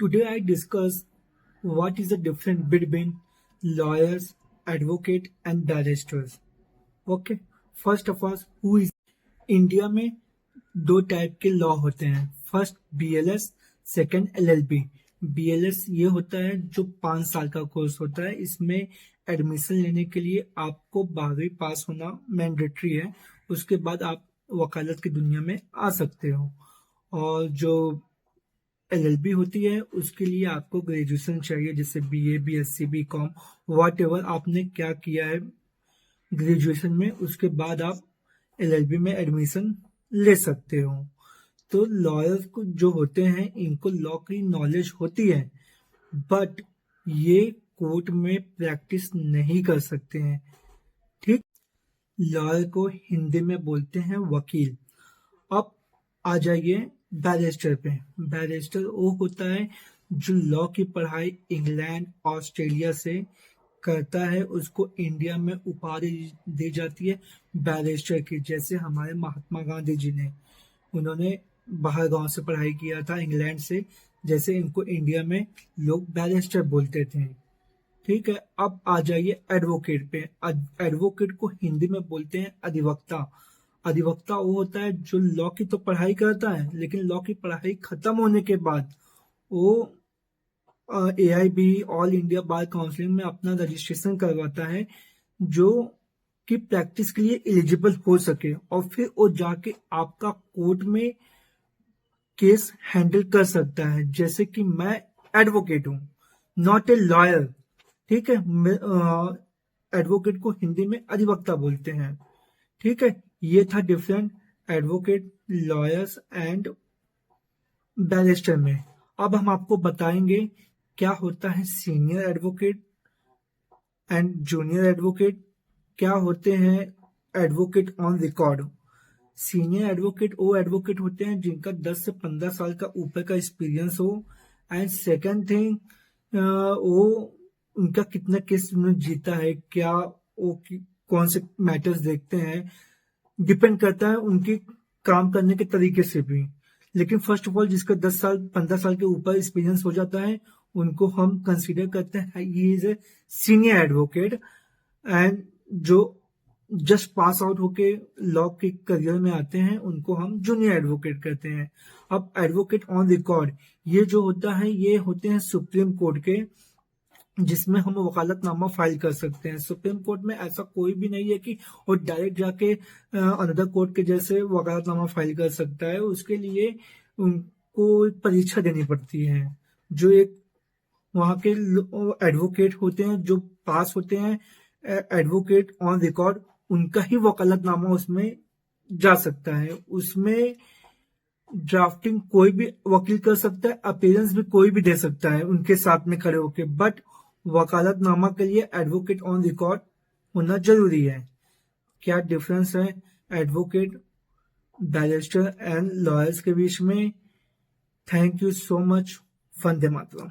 Today I discuss what is the difference between lawyers, advocate and barristers. Okay, first of all, who is India में दो type के law होते हैं। First BLS, second LLB. BLS ये होता है जो 5 साल का कोर्स होता है। इसमें एडमिशन लेने के लिए आपको 12वीं पास होना मैंडेटरी है। उसके बाद आप वकालत की दुनिया में आ सकते हो। और जो एलएलबी होती है उसके लिए आपको ग्रेजुएशन चाहिए, जैसे BA, BSc, BCom, whatever आपने क्या किया है ग्रेजुएशन में, उसके बाद आप एलएलबी में एडमिशन ले सकते हो। तो लॉयर्स को जो होते हैं इनको लॉ की नॉलेज होती है, बट ये कोर्ट में प्रैक्टिस नहीं कर सकते हैं। ठीक, लॉयर को हिंदी में बोलते हैं वकील। अब आ जाइए बैरिस्टर पे। बैरिस्टर वो होता है जो लॉ की पढ़ाई इंग्लैंड, ऑस्ट्रेलिया से करता है। उसको इंडिया में उपाधि दी जाती है बैरिस्टर की। जैसे हमारे महात्मा गांधी जी ने, उन्होंने बाहर गांव से पढ़ाई किया था, इंग्लैंड से। जैसे इनको इंडिया में लोग बैरिस्टर बोलते थे। ठीक है, अब आ जाइए एडवोकेट पे। एडवोकेट को हिंदी में बोलते हैं अधिवक्ता। अधिवक्ता वो होता है जो लॉ की तो पढ़ाई करता है, लेकिन लॉ की पढ़ाई खत्म होने के बाद वो AIB, ऑल इंडिया बार काउंसिलिंग में अपना रजिस्ट्रेशन करवाता है, जो कि प्रैक्टिस के लिए एलिजिबल हो सके, और फिर वो जाके आपका कोर्ट में केस हैंडल कर सकता है। जैसे कि मैं एडवोकेट हूँ, नॉट ए लॉयर। ठीक है, एडवोकेट को हिंदी में अधिवक्ता बोलते हैं। ठीक है, ये था different advocate, lawyers and barrister में। अब हम आपको बताएंगे क्या होता है senior advocate and junior advocate, क्या होते हैं advocate on record. Senior advocate वो एडवोकेट होते हैं जिनका 10 से 15 साल का ऊपर का एक्सपीरियंस हो। एंड सेकंड थिंग, वो उनका कितना केस उन्होंने जीता है, क्या वो कौन से मैटर्स देखते हैं, डिपेंड करता है उनके काम करने के तरीके से भी। लेकिन फर्स्ट ऑफ ऑल जिसका 10 साल 15 साल के ऊपर एक्सपीरियंस हो जाता है, उनको हम कंसीडर करते हैं ये is a senior advocate. And जो जस्ट पास आउट होके लॉ के करियर में आते हैं उनको हम जूनियर एडवोकेट कहते हैं। अब एडवोकेट ऑन रिकॉर्ड, ये जो होता है ये होते हैं सुप्रीम कोर्ट के, जिसमें हम वकालतनामा फाइल कर सकते हैं। सुप्रीम कोर्ट में ऐसा कोई भी नहीं है कि वो डायरेक्ट जाके अनदर कोर्ट के जैसे वकालतनामा फाइल कर सकता है। उसके लिए उनको एक परीक्षा देनी पड़ती है। जो एक वहां के एडवोकेट होते हैं जो पास होते हैं एडवोकेट ऑन रिकॉर्ड, उनका ही वकालतनामा उसमें जा सकता है। उसमें ड्राफ्टिंग कोई भी वकील कर सकता है, अपीयरेंस भी कोई भी दे सकता है उनके साथ में खड़े होके, बट वकालतनामा के लिए एडवोकेट ऑन रिकॉर्ड होना जरूरी है। क्या डिफरेंस है एडवोकेट, बैरिस्टर एंड लॉयर्स के बीच में? Thank you so much. Vande Mataram.